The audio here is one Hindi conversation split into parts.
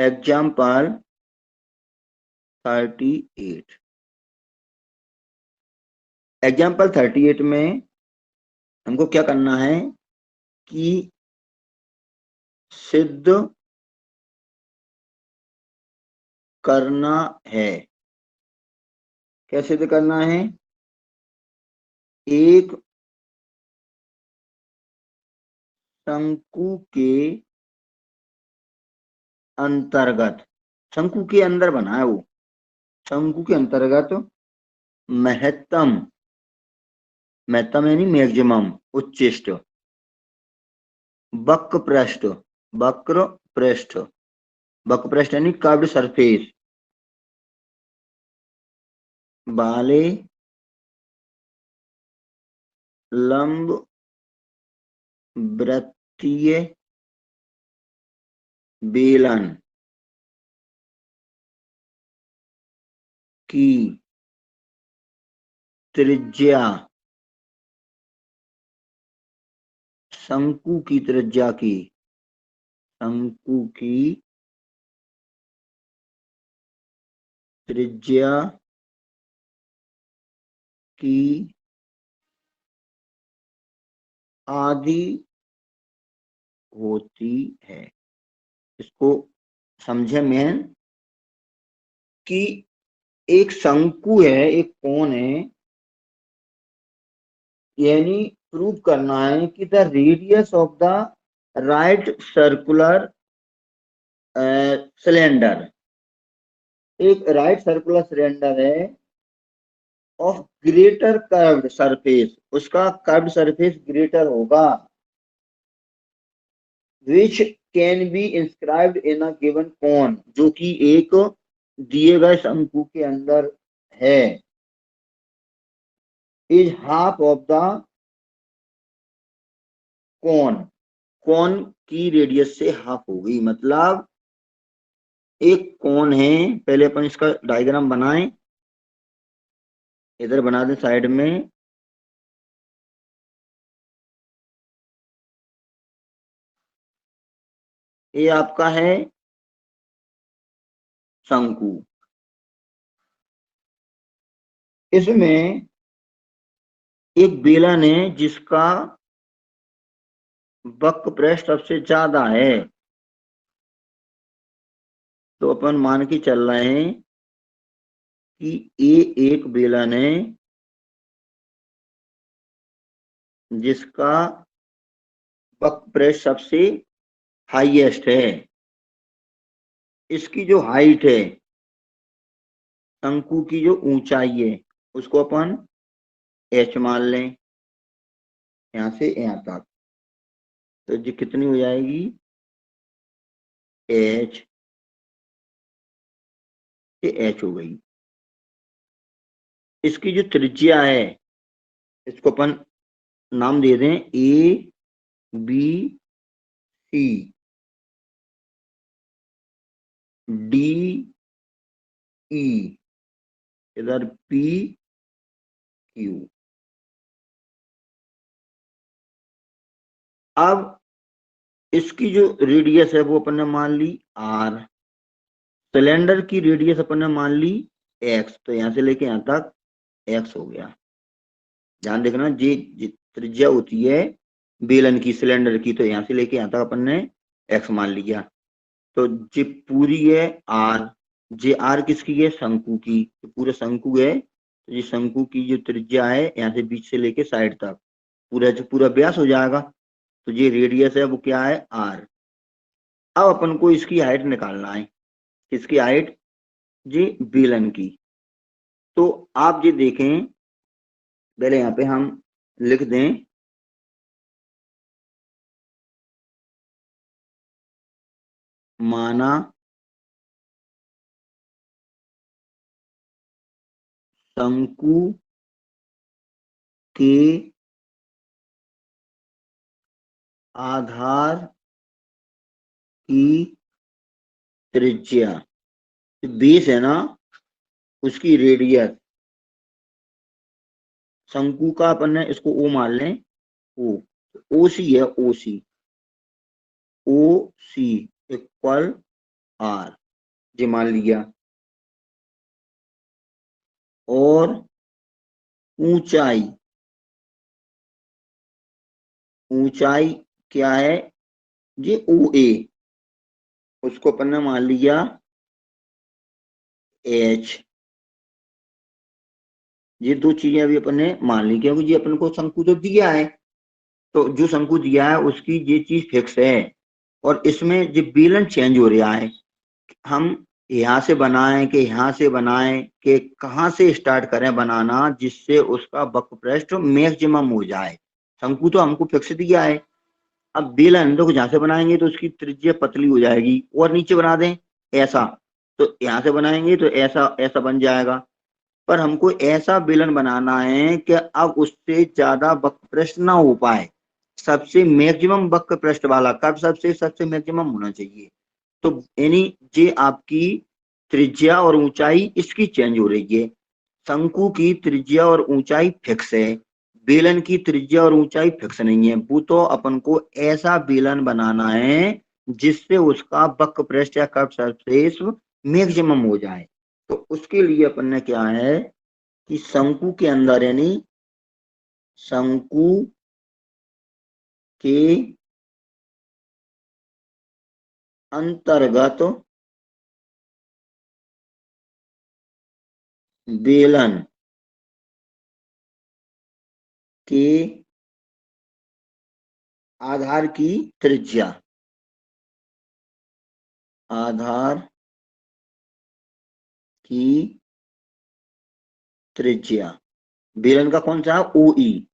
एग्जाम्पल 38। एग्जाम्पल 38 में हमको क्या करना है कि सिद्ध करना है। क्या सिद्ध करना है? एक शंकु के अंतर्गत, शंकु के अंदर बना है वो, शंकु के अंतर्गत महत्तम, महत्तम यानी मैक्सिमम, उच्चिष्ट, वक्र पृष्ठ, वक्र पृष्ठ, वक्र पृष्ठ यानी कर्व्ड सरफेस वाले लंब वृत्तीय बेलन की त्रिज्या, शंकु की त्रिज्या की, शंकु की त्रिज्या की आधी होती है। इसको समझे मैन कि एक शंकु है, एक कोण है, यानी प्रूव करना है कि the radius of the right circular cylinder, एक राइट सर्कुलर सिलेंडर है ऑफ ग्रेटर कर्व्ड सरफेस, उसका कर्व्ड सरफेस ग्रेटर होगा, which can be inscribed in a given cone, जो कि एक दिए गए शंकु के अंदर है, is half of the cone, cone की रेडियस से हाफ होगी। मतलब एक कोन है, पहले अपन इसका डायग्राम बनाएं, इधर बना दें साइड में। ये आपका है शंकु, इसमें एक बेलन है जिसका वक्र पृष्ठ सबसे ज्यादा है, तो अपन मान के चल रहे हैं कि ये एक बेलन है जिसका वक्र पृष्ठ सबसे हाईएस्ट है। इसकी जो हाइट है, शंकु की जो ऊंचाई है, उसको अपन h मान लें, यहां से यहां तक, तो ये कितनी हो जाएगी? h, ये h हो गई। इसकी जो त्रिज्या है, इसको अपन नाम दे दें A B C D E, इधर पी क्यू। अब इसकी जो रेडियस है वो अपन ने मान ली आर, सिलेंडर की रेडियस अपन ने मान ली एक्स, तो यहां से लेके यहां तक एक्स हो गया। ध्यान देखना, जी त्रिज्या होती है बेलन की, सिलेंडर की, तो यहां से लेके यहां तक अपन ने एक्स मान लिया। तो जी पूरी है आर, जे आर किसकी है? शंकु की, तो पूरा शंकु है, तो ये शंकु की जो त्रिज्या है यहाँ से बीच से लेके साइड तक पूरा जो पूरा व्यास हो जाएगा, तो ये रेडियस है वो क्या है? आर। अब अपन को इसकी हाइट निकालना है। किसकी हाइट? जी बेलन की। तो आप ये देखें, पहले यहाँ पे हम लिख दें माना शंकु के आधार की त्रिज्या, बेस है ना उसकी रेडियस, शंकु का अपन ने इसको ओ मान लें, ओ, ओ सी है, ओ सी, ओ सी इक्वल आर, ये मान लिया। और ऊंचाई, ऊंचाई क्या है, ये ओ ए, उसको अपन ने मान लिया एच। ये दो चीजें अभी अपन ने मान ली, क्योंकि ये अपन को शंकु तो दिया है, तो जो शंकु दिया है उसकी ये चीज फिक्स है। और इसमें ये बेलन चेंज हो रहा है, हम यहाँ से बनाएं कि यहाँ से बनाएं कि कहाँ से स्टार्ट करें बनाना, जिससे उसका वक्रपृष्ठ मैक्सिमम हो जाए। शंकु तो हमको फिक्स दिया है, अब बेलन तो जहां से बनाएंगे तो उसकी त्रिज्या पतली हो जाएगी, और नीचे बना दें ऐसा, तो यहाँ से बनाएंगे तो ऐसा ऐसा बन जाएगा। पर हमको ऐसा बेलन बनाना है कि अब उससे ज्यादा वक्रपृष्ठ ना हो पाए, सबसे मैक्सिमम वक्रपृष्ठ वाला, कब सबसे सबसे मैक्सिमम होना चाहिए। तो यानी ये आपकी त्रिज्या और ऊंचाई इसकी चेंज हो रही है। शंकु की त्रिज्या और ऊंचाई फिक्स है, बेलन की त्रिज्या और ऊंचाई फिक्स नहीं है। वो तो अपन को ऐसा बेलन बनाना है जिससे उसका वक्रपृष्ठ या कर्व सरफेस मैक्सिमम हो जाए। तो उसके लिए अपन ने क्या है कि शंकु के अंदर, यानी शंकु के अंतर्गत बेलन के आधार की त्रिज्या, आधार की त्रिज्या, बेलन का कौन सा, ओ ई,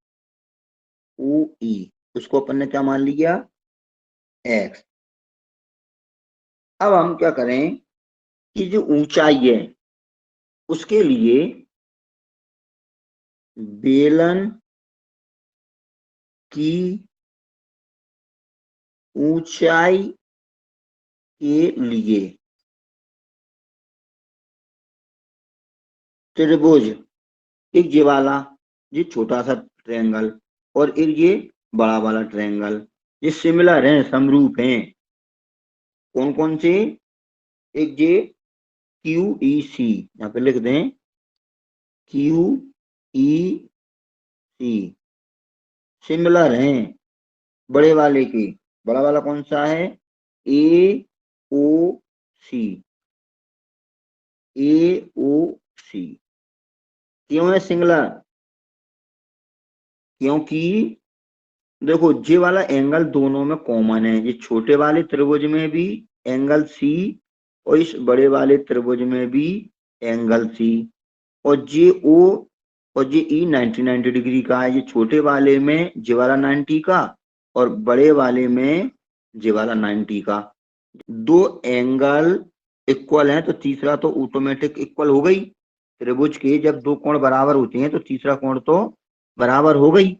ओ ई, उसको अपन ने क्या मान लिया, एक्स। अब हम क्या करें कि जो ऊंचाई है उसके लिए बेलन की ऊंचाई के लिए त्रिभुज, एक ये वाला, ये छोटा सा ट्रायंगल, और एक ये बड़ा वाला ट्रायंगल, ये सिमिलर हैं, समरूप हैं। कौन कौन से, एक ये क्यू ई सी, यहाँ पे लिख दें क्यू ई सी, सिमिलर हैं बड़े वाले की। बड़ा वाला कौन सा है, ए ओ सी, ए ओ सी। क्यों है सिंगुलर, क्योंकि देखो ये वाला एंगल दोनों में कॉमन है, ये छोटे वाले त्रिभुज में भी एंगल सी, और इस बड़े वाले त्रिभुज में भी एंगल सी। और ये ओ और ये ई 90 डिग्री का है, ये छोटे वाले में ये वाला 90 का, और बड़े वाले में ये वाला 90 का। दो एंगल इक्वल है तो तीसरा तो ऑटोमेटिक इक्वल हो गई। त्रिभुज के जब दो कोण बराबर होते हैं तो तीसरा कोण तो बराबर हो गई।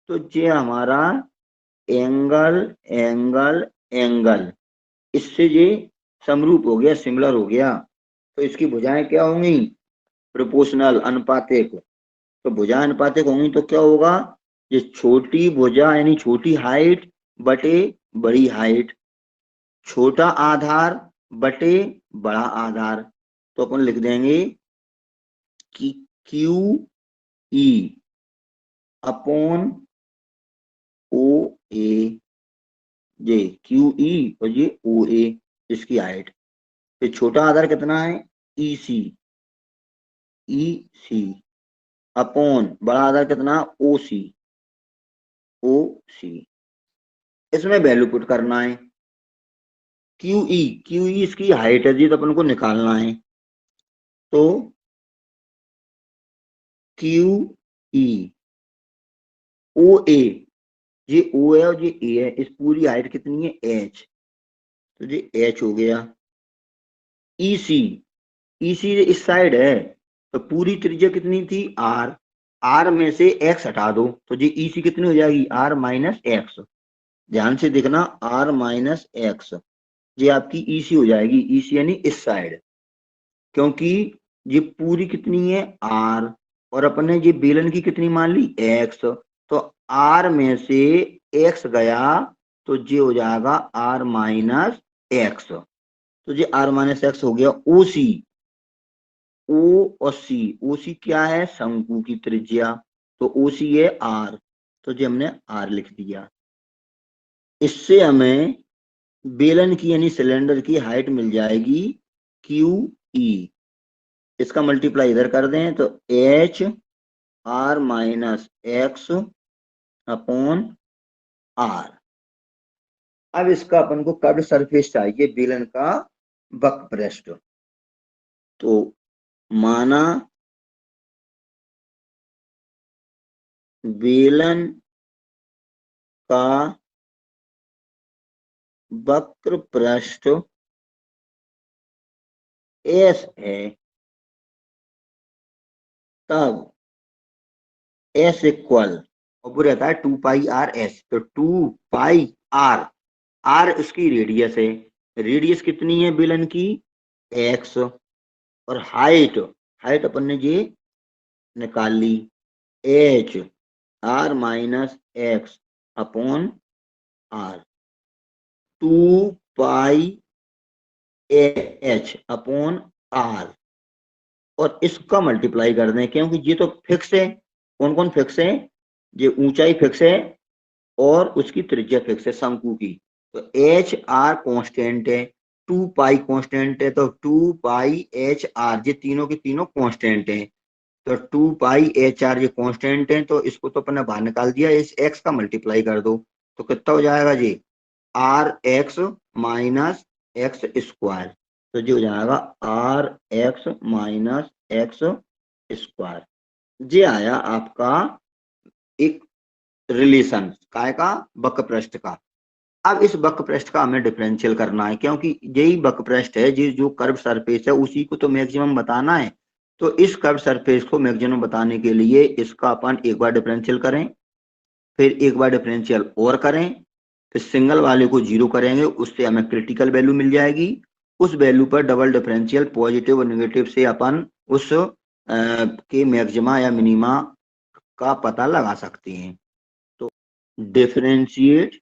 तो ये हमारा एंगल एंगल एंगल, इससे ये समरूप हो गया, सिमिलर हो गया। तो इसकी भुजाएं क्या होंगी, प्रोपोर्शनल, अनुपातिक। तो भुजा अनुपातिक होंगी तो क्या होगा, ये छोटी भुजा यानी छोटी हाइट बटे बड़ी हाइट, छोटा आधार बटे बड़ा आधार। तो अपन लिख देंगे कि क्यू ई अपॉन ओ ए, ये क्यू ई और ये ओ ए, इसकी हाइट। फिर छोटा आधार कितना है, ई सी, ई सी अपॉन बड़ा आधार कितना, ओ सी, ओ सी। इसमें वैल्यू पुट करना है, क्यू ई इसकी हाइट है जी, तो अपन को निकालना है। तो क्यू ई ओ ए, ये ओ है और ये ए है, इस पूरी हाइट कितनी है, एच, तो ये एच हो गया। ई सी इस साइड है, तो पूरी त्रिज्या कितनी थी, आर, आर में से एक्स हटा दो तो ये ई सी कितनी हो जाएगी, आर माइनस एक्स। ध्यान से देखना, आर माइनस एक्स, ये आपकी ई सी हो जाएगी, ई सी यानी इस साइड, क्योंकि ये पूरी कितनी है, आर, और अपन ने ये बेलन की कितनी मान ली, एक्स, तो आर में से एक्स गया तो ये हो जाएगा आर माइनस एक्स। तो ये आर माइनस एक्स हो गया ओ सी। ओ और सी, ओ सी क्या है, शंकु की त्रिज्या, तो ओ सी है आर, तो ये हमने आर लिख दिया। इससे हमें बेलन की यानी सिलेंडर की हाइट मिल जाएगी क्यू ई। इसका मल्टीप्लाई इधर कर दें तो H R minus X upon R. अब इसका अपन को कर्व सरफेस चाहिए बेलन का वक्रपृष्ठ। तो माना बेलन का वक्रपृष्ठ एस है, तब एस इक्वल, और वो रहता है 2πr/s, तो 2πr, आर उसकी रेडियस है, रेडियस कितनी है बेलन की, एक्स, और हाइट, हाइट अपन ने ये निकाल ली, H R minus X upon R, 2πh upon R, और इसका मल्टीप्लाई कर दें क्योंकि ये तो फिक्स है। कौन कौन फिक्स है, ये ऊंचाई फिक्स है और उसकी त्रिज्या फिक्स है शंकु की। तो एच आर कॉन्स्टेंट है, 2π कॉन्स्टेंट है, तो 2πh r, ये तीनों के तीनों कॉन्स्टेंट है। तो 2πh r ये कॉन्स्टेंट है, तो इसको तो अपने बाहर निकाल दिया, इस x का मल्टीप्लाई कर दो तो कितना हो जाएगा जी, R X minus X square, तो ये हो जाएगा R X minus X square. ये आया आपका एक रिलेशन काय का, वक्रपृष्ठ का। अब इस वक्रपृष्ठ का हमें डिफरेंशियल करना है क्योंकि यही वक्रपृष्ठ है, जिस जो कर्व सरफेस है उसी को तो मैक्सिमम बताना है। तो इस कर्व सरफेस को मैक्सिमम बताने के लिए इसका अपन एक बार डिफरेंशियल करें, फिर एक बार डिफरेंशियल और करें, फिर सिंगल वाले को जीरो करेंगे, उससे हमें क्रिटिकल वैल्यू मिल जाएगी। उस वैल्यू पर डबल डिफरेंशियल पॉजिटिव और नेगेटिव से अपन उस के मैक्सिमा या मिनिमा का पता लगा सकते हैं। तो differentiate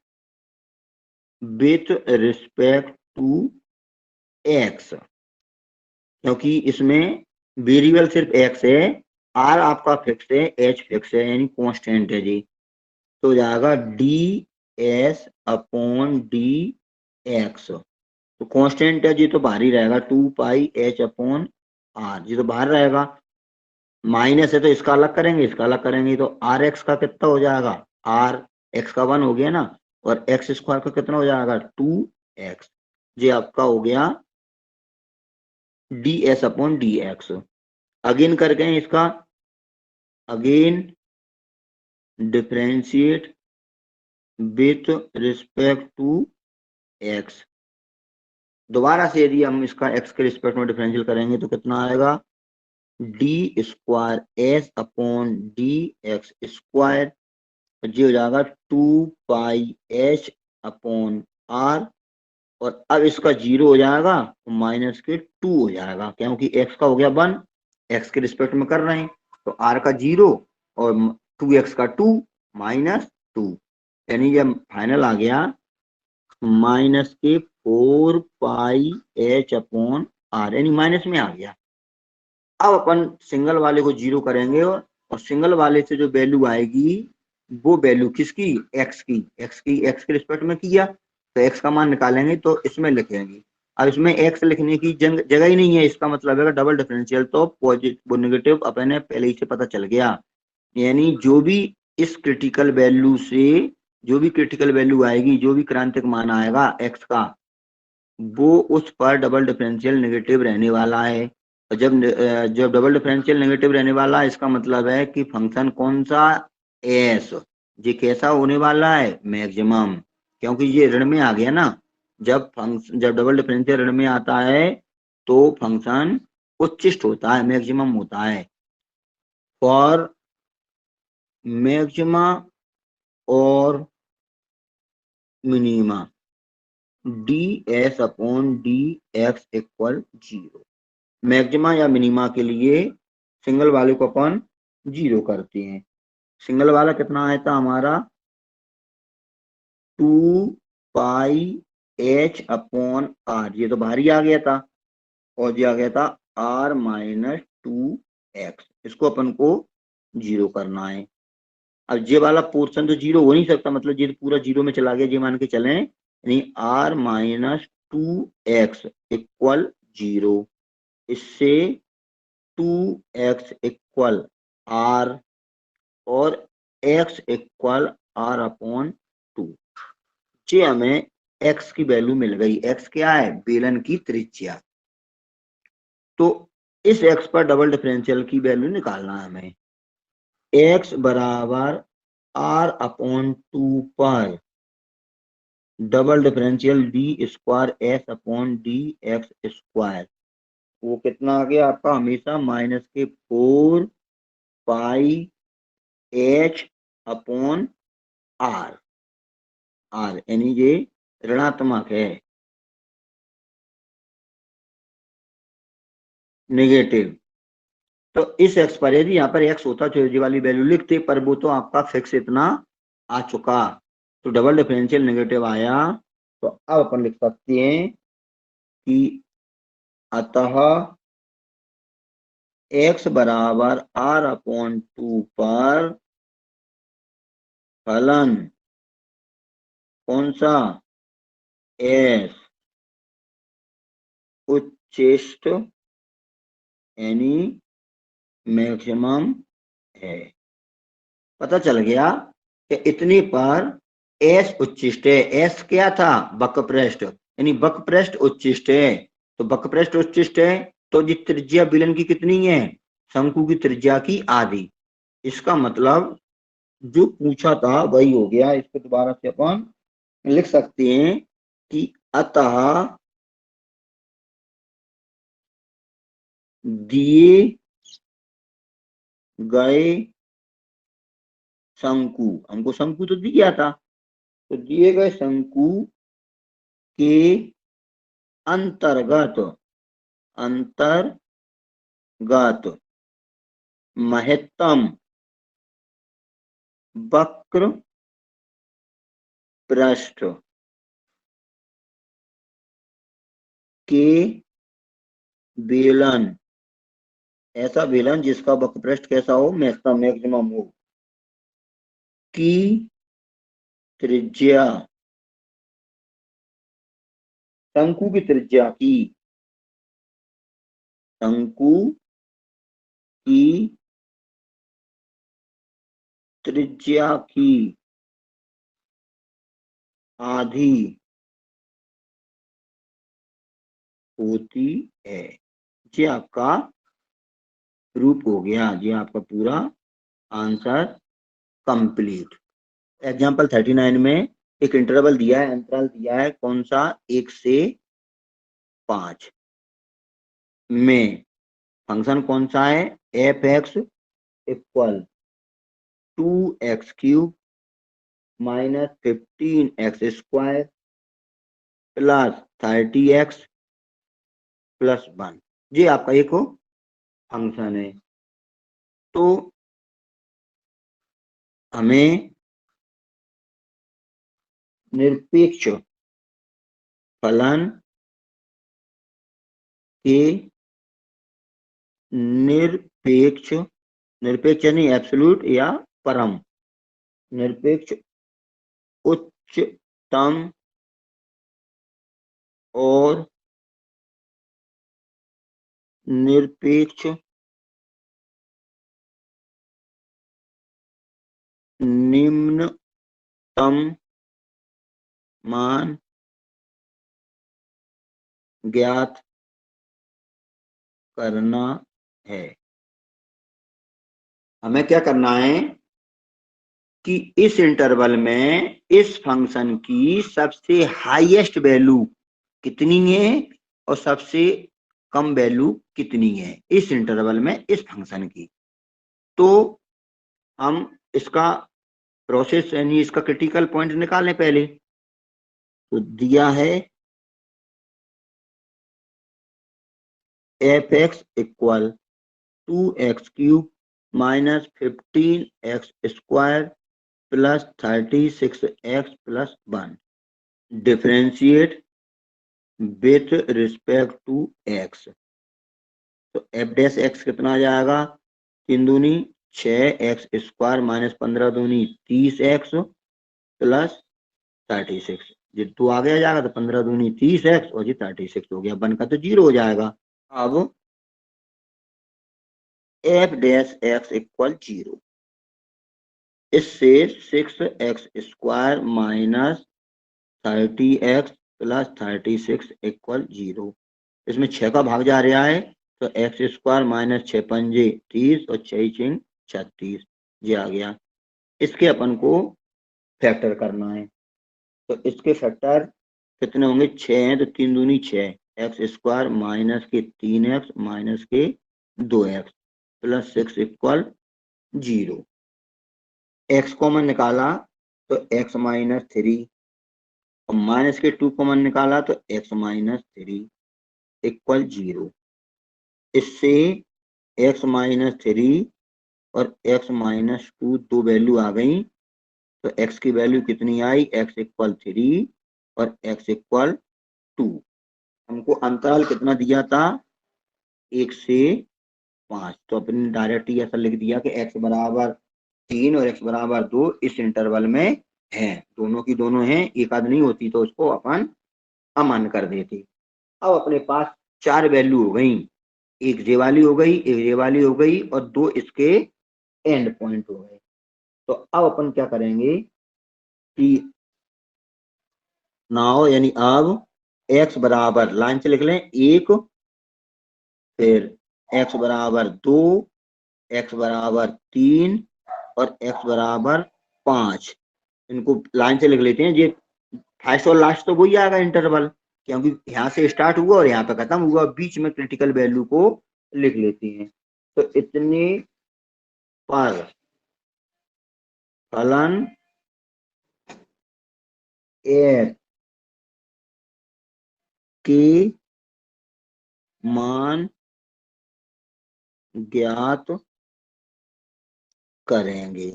with respect to X, क्योंकि इसमें वेरिएबल सिर्फ एक्स है, आर आपका फिक्स है, एच फिक्स है यानी कांस्टेंट है जी। तो जाएगा D S upon D x, तो कांस्टेंट है जी तो बाहर ही रहेगा, 2πh अपॉन आर, जी तो बाहर रहेगा। माइनस है तो इसका अलग करेंगे, इसका अलग करेंगे, तो आर एक्स का कितना हो जाएगा, आर एक्स का 1 हो गया ना, और एक्स स्क्वायर का कितना हो जाएगा 2x, ये आपका हो गया D S upon D X. Again करके इसका, again differentiate with respect to X. दोबारा से यदि हम इसका एक्स के रिस्पेक्ट में डिफरेंशियल करेंगे तो कितना आएगा, D square S upon D x square, ये हो जाएगा 2πh अपॉन आर, और अब इसका जीरो हो जाएगा तो माइनस के 2 हो जाएगा क्योंकि एक्स का हो गया 1, एक्स के रिस्पेक्ट में कर रहे हैं, तो आर का 0 और 2x का 2 माइनस 2, यानी जब फाइनल आ गया माइनस के 4πh अपॉन आर, यानी माइनस में आ गया। अब अपन सिंगल वाले को जीरो करेंगे और सिंगल वाले से जो वैल्यू आएगी वो वैल्यू किसकी, एक्स की, एक्स के रिस्पेक्ट में किया तो एक्स का मान निकालेंगे तो इसमें लिखेंगे। अब इसमें एक्स लिखने की जगह ही नहीं है, इसका मतलब है डबल डिफरेंशियल, तो पॉजिटिव नेगेटिव अपने पहले ही से पता चल गया, यानी जो भी इस क्रिटिकल वैल्यू से जो भी क्रिटिकल वैल्यू आएगी, जो भी क्रांतिक मान आएगा एक्स का, वो उस पर डबल डिफरेंशियल नेगेटिव रहने वाला है। और जब डबल डिफरेंशियल नेगेटिव रहने वाला है, इसका मतलब है कि फंक्शन कौन सा, एस, ये कैसा होने वाला है, मैक्सिमम, क्योंकि ये ऋण में आ गया ना। जब डबल डिफरेंशियल ऋण में आता है तो फंक्शन उच्चिष्ट होता है, मैक्सिमम होता है। फॉर मैक्सिमा और minima D S upon D x equal 0, maxima या मिनिमा के लिए सिंगल वाले को अपन 0 करते हैं। सिंगल वाला कितना आया था हमारा, 2πh एच अपॉन आर, ये तो बाहर ही आ गया था, और ये आ गया था आर माइनस 2x। इसको अपन को 0 करना है। अब ये वाला पोर्शन तो 0 हो नहीं सकता, मतलब ये तो पूरा 0 में चला गया, ये मान के चले, यानी आर माइनस 2x इक्वल 0। इससे 2x इक्वल आर और x इक्वल आर अपॉन 2। ये हमें x की वैल्यू मिल गई। x क्या है? बेलन की त्रिज्या। तो इस x पर डबल डिफरेंशियल की वैल्यू निकालना है हमें। x बराबर आर अपॉन 2 पर double differential D square S upon D x square, वो कितना आ गया आपका? हमेशा माइनस के 4 पाई एच अपॉन आर। आर यानी ये ऋणात्मक है, नेगेटिव। तो इस एक्स पर यदि यहाँ पर एक्स होता तो ये वाली वैल्यू लिखते, पर वो तो आपका फिक्स इतना आ चुका, तो डबल डिफरेंशियल नेगेटिव आया। तो अब अपन लिख सकते हैं कि अतः एक्स बराबर आर अपॉन 2 पर फलन कौन सा? एस उच्चिष्ट यानी मैक्सिमम है। पता चल गया कि इतने पर एस उच्चिष्ट है। एस क्या था? वक्रपृष्ठ, यानी वक्रपृष्ठ उच्चिष्ट है। तो वक्रपृष्ठ उच्चिष्ट है तो जी त्रिज्या विलन की कितनी है? शंकु की त्रिज्या की आधी। इसका मतलब जो पूछा था वही हो गया। इसको दोबारा से अपन लिख सकते हैं कि अतः दिए गए शंकु, हमको शंकु तो दिया था, तो दिए गए शंकु के अंतर्गत महत्तम वक्र पृष्ठ के बेलन, ऐसा बेलन जिसका वक्र पृष्ठ कैसा हो? मैक्सिमम हो, की त्रिज्या, शंकु की त्रिज्या की, शंकु की त्रिज्या की आधी होती है। ये आपका प्रूफ हो गया, ये आपका पूरा आंसर कंप्लीट। एग्जाम्पल 39 में एक इंटरवल दिया है, अंतराल दिया है, कौन सा? 1 से 5 में फंक्शन कौन सा है? F X equal 2x³ minus 15x square plus 30x plus 1। ये आपका एक फंक्शन है। तो हमें निरपेक्ष फलन के निरपेक्ष, निरपेक्ष यानी एब्सोल्यूट या परम, निरपेक्ष उच्चतम और निरपेक्ष निम्नतम मान ज्ञात करना है। हमें क्या करना है कि इस इंटरवल में इस फंक्शन की सबसे हाईएस्ट वैल्यू कितनी है और सबसे कम वैल्यू कितनी है इस इंटरवल में इस फंक्शन की। तो हम इसका प्रोसेस यानी इसका क्रिटिकल पॉइंट निकालें पहले। तो दिया है F X equal 2x³ minus 15x square plus 36x plus 1। Differentiate with respect to X. तो एफ डैश एक्स कितना आ जाएगा, 3 दूनी 6x² माइनस 15 दूनी 30x प्लस 36। ये 2 आगे आ जाएगा तो 15 दूनी 30x और ये 36 हो गया, 1 का तो 0 हो जाएगा। अब एफ डैश एक्स इक्वल 0, इससे 6x² minus 30x plus 36 equal 0। इसमें 6 का भाग जा रहा है तो x² माइनस 6 पंजे 30 और 6 चिंग 36, ये आ गया। इसके अपन को फैक्टर करना है, तो इसके फैक्टर कितने होंगे, 6 हैं तो 3 दूनी 6, x² माइनस के 3x माइनस के 2x plus 6 equal 0। x common निकाला तो x माइनस 3 और माइनस के 2 कॉमन निकाला तो x माइनस 3 इक्वल 0। इससे x माइनस 3 और x माइनस 2 दो वैल्यू आ गई, तो x की वैल्यू कितनी आई, x इक्वल 3 और x इक्वल 2। हमको अंतराल कितना दिया था, 1 से 5, तो अपने डायरेक्ट ऐसा लिख दिया कि x बराबर 3 और x बराबर 2 इस इंटरवल में है, दोनों की दोनों है, एक आध नहीं होती तो उसको अपन अमान्य कर देते। अब अपने पास 4 वैल्यू हो गई, एक जे वाली हो गई, एक ये वाली हो गई और 2 इसके एंड पॉइंट हो गए। तो अब अपन क्या करेंगे कि नाउ यानी अब x बराबर लाइन से लिख लें 1, फिर x बराबर 2, x बराबर 3 और x बराबर 5, इनको लाइन से लिख लेते हैं। ये फर्स्ट और लास्ट तो वही आएगा इंटरवल, क्योंकि यहाँ से स्टार्ट हुआ और यहाँ पे खत्म हुआ, बीच में क्रिटिकल वैल्यू को लिख लेते हैं। तो इतने पर फलन f के मान ज्ञात करेंगे।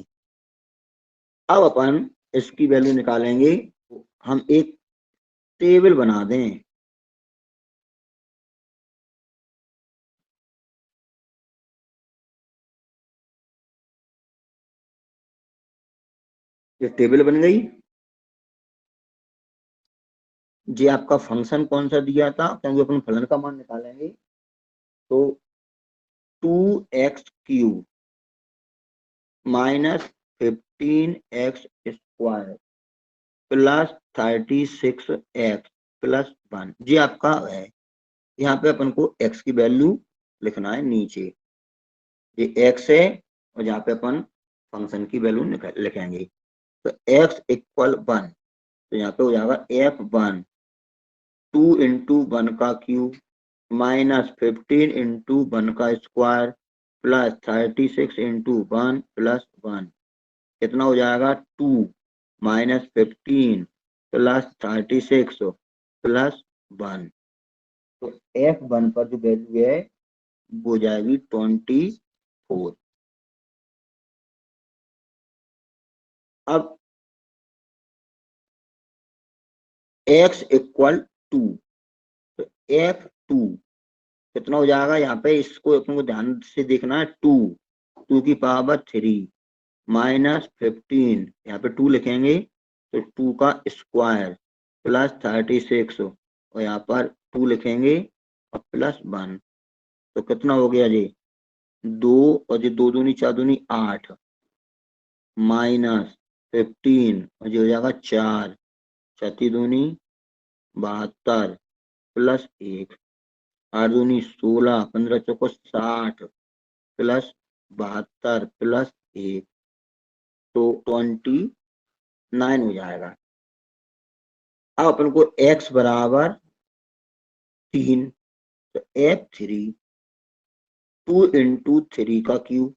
अब अपन इसकी वैल्यू निकालेंगे, हम एक टेबल बना दें। ये टेबल बन गई। ये आपका फंक्शन कौन सा दिया था, क्योंकि अपन फलन का मान निकालेंगे, तो 2x³ minus 15x² plus 36x plus 1, ये आपका है। यहाँ पे अपन को x की वैल्यू लिखना है नीचे, ये x है और यहाँ पे अपन फंक्शन की वैल्यू लिखेंगे। तो x इक्वल 1, तो यहाँ पे हो जाएगा f1 2 इंटू 1 का क्यूब माइनस 15 इंटू 1 का स्क्वायर प्लस 36 इंटू 1 प्लस 1, कितना हो जाएगा 2 माइनस 15 प्लस 36 प्लस 1। तो f1 पर जो वैल्यू है वो हो जाएगी 24। अब x इक्वल 2, तो f2 कितना हो जाएगा, यहाँ पे इसको अपन को ध्यान से देखना है, 2 की पावर 3 माइनस 15, यहाँ पे 2 लिखेंगे तो 2 का स्क्वायर प्लस 36 और यहाँ पर 2 लिखेंगे और प्लस 1, तो कितना हो गया जी 2 और ये 2 दूनी 4 दूनी 8 माइनस 15 और ये हो जाएगा 4 छत्ती दूनी 72 प्लस 1 8 दूनी 16 15 चौको 60 प्लस 72 प्लस 1, तो 29 हो जाएगा। अब अपन को x बराबर 3, तो f3 2 इंटू 3 का क्यूब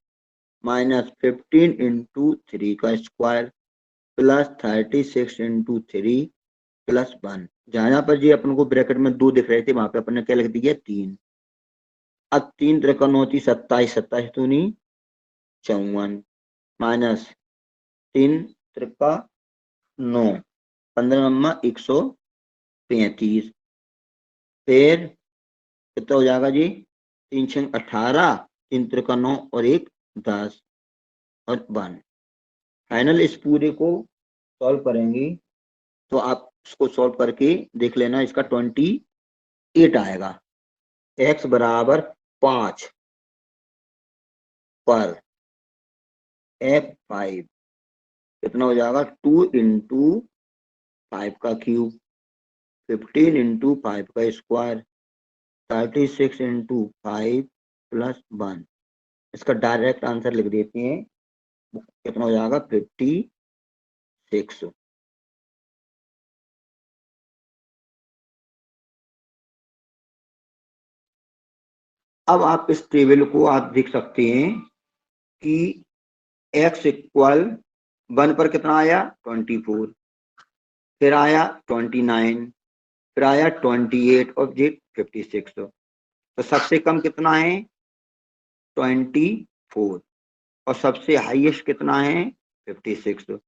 माइनस 15 इंटू 3 का स्क्वायर प्लस 36 इंटू 3 प्लस 1, जहां पर जी अपन को ब्रैकेट में 2 दिख रहे थे वहां पे अपन ने क्या लिख दिया 3। अब 3 त्रिका 9 27, 27 दूनी 54 माइनस 3 त्रिका 9 15 135 फिर कितना हो जाएगा जी, 3 6 18, 3 3 9 और 1 10 और 1। फाइनल इस पूरे को सॉल्व करेंगे तो आप इसको सॉल्व करके देख लेना, इसका 28 आएगा। x बराबर 5 पर f5 कितना हो जाएगा, 2 इंटू 5 का क्यूब, 15 इंटू 5 का स्क्वायर, 36 इंटू 5 प्लस 1। इसका डायरेक्ट आंसर लिख देते हैं, कितना हो जाएगा 56। अब आप इस टेबल को आप देख सकते हैं कि x इक्वल 1 पर कितना आया 24, फिर आया 29, फिर आया 28 और ये 56। तो सबसे कम कितना है 24 और सबसे हाईएस्ट कितना है 56।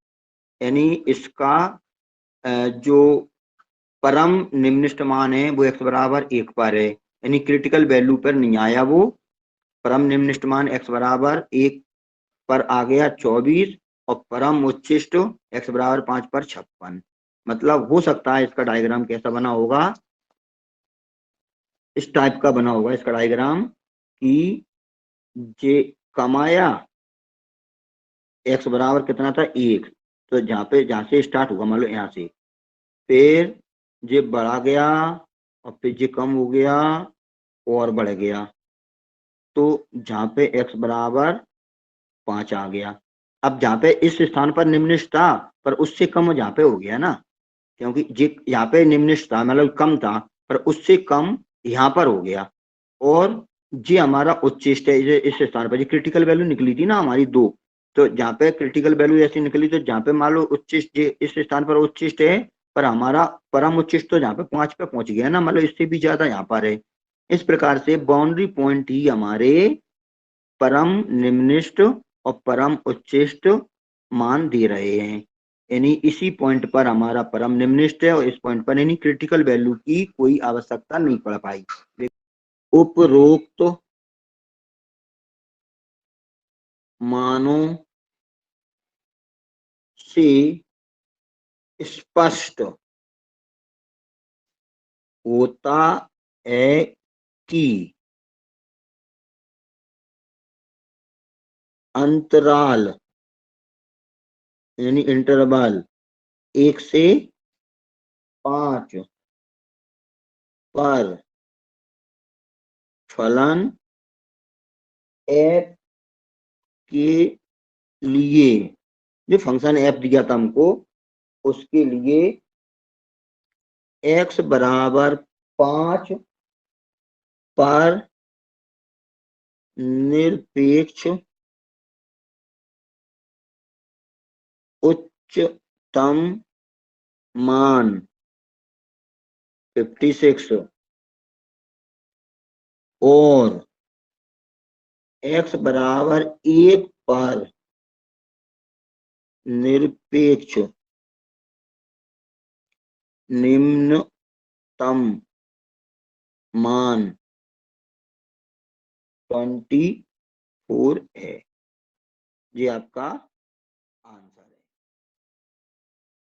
यानी इसका जो परम निम्नतम मान है वो x बराबर 1 पर है, यानी क्रिटिकल वैल्यू पर नहीं आया, वो परम निम्नतम मान x बराबर 1 पर आ गया 24 और परम उच्चिष्ट x बराबर 5 पर 56। मतलब हो सकता है इसका डायग्राम कैसा बना होगा, इस टाइप का बना होगा इसका डायग्राम कि जे कमाया x बराबर कितना था 1, तो जहाँ से स्टार्ट हुआ मान लो यहाँ से, फिर ये बढ़ा गया और फिर ये कम हो गया और बढ़ गया, तो जहाँ पे x बराबर 5 आ गया। अब जहाँ पे इस स्थान पर निम्नलिखित था पर उससे कम जहाँ पे हो गया ना, क्योंकि ये यहाँ पे निम्नलिखित था मतलब कम था पर उससे कम यहाँ पर हो गया, और ये हमारा उच्चिष्ट है। इस स्थान पर क्रिटिकल वैल्यू निकली थी ना हमारी 2, तो जहाँ पे क्रिटिकल वैल्यू ऐसी निकली, तो जहाँ पे मान लो उच्चिष्ट इस स्थान पर उच्चिष्ट है पर हमारा परम उच्चिष्ट तो जहाँ पे 5 पे पहुंच गया ना, मतलब इससे भी ज्यादा यहाँ पर है। इस प्रकार से बाउंड्री पॉइंट ही हमारे परम निम्निष्ट और परम उच्चिष्ट मान दे रहे हैं, यानी इसी पॉइंट पर हमारा परम निम्निष्ट है और इस पॉइंट पर यानी क्रिटिकल वैल्यू की कोई आवश्यकता नहीं पड़ पाई। उपरोक्त मानों से स्पष्ट होता है कि अंतराल यानी इंटरवल 1 से 5 पर फलन f के लिए, जो फंक्शन f दिया था हमको उसके लिए x बराबर 5 पर निरपेक्ष उच्चतम मान 56 और x बराबर 1 पर निरपेक्ष निम्नतम मान 24 है। ये आपका